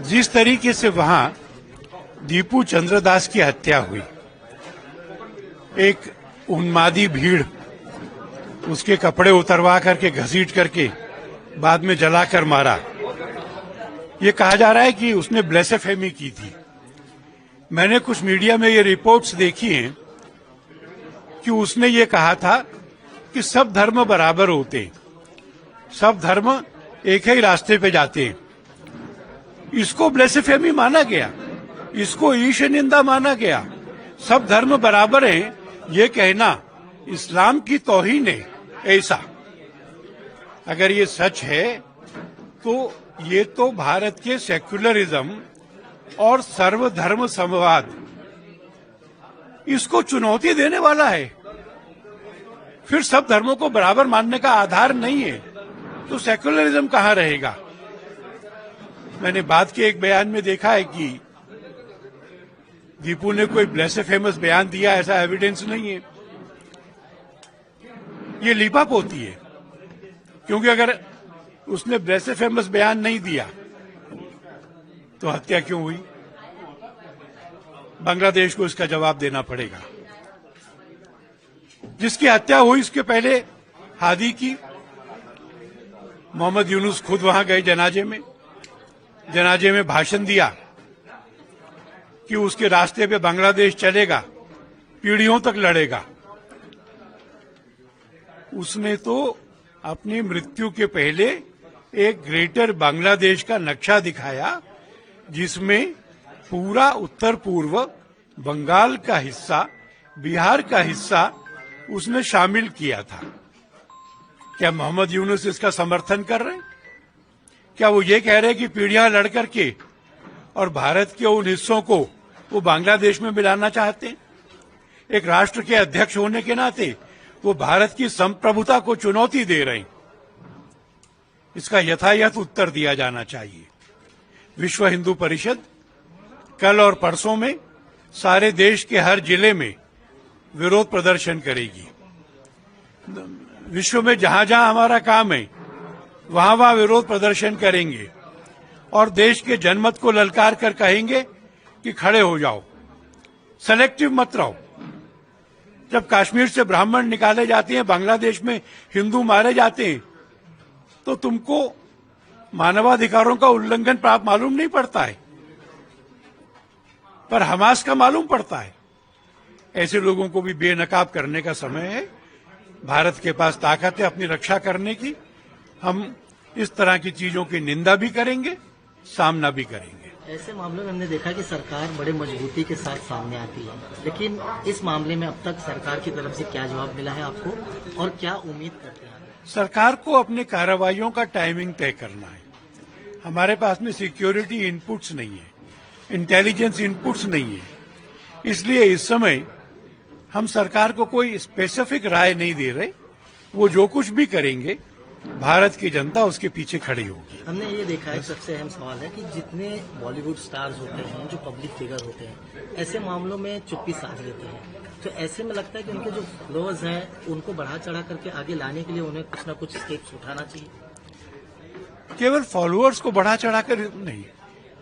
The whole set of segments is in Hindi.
जिस तरीके से वहां दीपू चंद्रदास की हत्या हुई, एक उन्मादी भीड़ उसके कपड़े उतरवा करके घसीट करके बाद में जलाकर मारा। ये कहा जा रहा है कि उसने ब्लेसेफेमी की थी। मैंने कुछ मीडिया में ये रिपोर्ट्स देखी हैं कि उसने ये कहा था कि सब धर्म बराबर होते हैं, सब धर्म एक ही रास्ते पे जाते हैं। इसको ब्लेसेफेमी माना गया, इसको ईश निंदा माना गया। सब धर्म बराबर हैं ये कहना इस्लाम की तौहीन है। ऐसा अगर ये सच है तो ये तो भारत के सेक्युलरिज्म और सर्वधर्म संवाद इसको चुनौती देने वाला है। फिर सब धर्मों को बराबर मानने का आधार नहीं है तो सेक्युलरिज्म कहां रहेगा। मैंने बाद के एक बयान में देखा है कि दीपू ने कोई ब्लेसेफेमस बयान दिया, ऐसा एविडेंस नहीं है। ये लीपापोती है, क्योंकि अगर उसने ब्लेसेफेमस बयान नहीं दिया तो हत्या क्यों हुई। बांग्लादेश को इसका जवाब देना पड़ेगा। जिसकी हत्या हुई उसके पहले हादी की, मोहम्मद यूनुस खुद वहां गए जनाजे में भाषण दिया कि उसके रास्ते पे बांग्लादेश चलेगा, पीढ़ियों तक लड़ेगा। उसने तो अपनी मृत्यु के पहले एक ग्रेटर बांग्लादेश का नक्शा दिखाया जिसमें पूरा उत्तर पूर्व बंगाल का हिस्सा, बिहार का हिस्सा उसने शामिल किया था। क्या मोहम्मद यूनुस इसका समर्थन कर रहे हैं? क्या वो ये कह रहे हैं कि पीढ़ियां लड़ करके और भारत के उन हिस्सों को वो बांग्लादेश में मिलाना चाहते हैं? एक राष्ट्र के अध्यक्ष होने के नाते वो भारत की संप्रभुता को चुनौती दे रहे हैं। इसका यथायथ उत्तर दिया जाना चाहिए। विश्व हिंदू परिषद कल और परसों में सारे देश के हर जिले में विरोध प्रदर्शन करेगी। विश्व में जहां जहां हमारा काम है वहां वहां विरोध प्रदर्शन करेंगे और देश के जनमत को ललकार कर कहेंगे कि खड़े हो जाओ, सेलेक्टिव मत रहो। जब कश्मीर से ब्राह्मण निकाले जाते हैं, बांग्लादेश में हिंदू मारे जाते हैं, तो तुमको मानवाधिकारों का उल्लंघन मालूम नहीं पड़ता है, पर हमास का मालूम पड़ता है। ऐसे लोगों को भी बेनकाब करने का समय है। भारत के पास ताकत है अपनी रक्षा करने की। हम इस तरह की चीजों की निंदा भी करेंगे, सामना भी करेंगे। ऐसे मामलों में हमने देखा कि सरकार बड़े मजबूती के साथ सामने आती है, लेकिन इस मामले में अब तक सरकार की तरफ से क्या जवाब मिला है आपको और क्या उम्मीद करते हैं? सरकार को अपनी कार्रवाइयों का टाइमिंग तय करना है। हमारे पास में सिक्योरिटी इनपुट्स नहीं है, इंटेलिजेंस इनपुट्स नहीं है, इसलिए इस समय हम सरकार को कोई स्पेसिफिक राय नहीं दे रहे। वो जो कुछ भी करेंगे भारत की जनता उसके पीछे खड़ी होगी। हमने ये देखा है, सबसे अहम सवाल है कि जितने बॉलीवुड स्टार्स होते हैं, जो पब्लिक फिगर होते हैं, ऐसे मामलों में चुप्पी साध लेते हैं। तो ऐसे में लगता है कि उनके जो फॉलोअर्स हैं उनको बढ़ा चढ़ा करके आगे लाने के लिए उन्हें कुछ ना कुछ स्टेप्स उठाना चाहिए। केवल फॉलोअर्स को बढ़ा चढ़ाकर नहीं,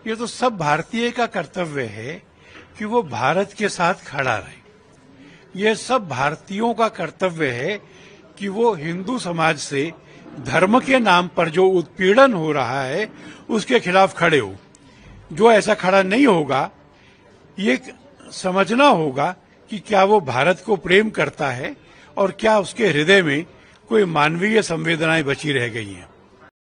ये तो सब भारतीय का कर्तव्य है कि वो भारत के साथ खड़ा रहे। ये सब भारतीयों का कर्तव्य है कि वो हिंदू समाज से धर्म के नाम पर जो उत्पीड़न हो रहा है उसके खिलाफ खड़े हो। जो ऐसा खड़ा नहीं होगा, ये समझना होगा कि क्या वो भारत को प्रेम करता है और क्या उसके हृदय में कोई मानवीय संवेदनाएं बची रह गई हैं।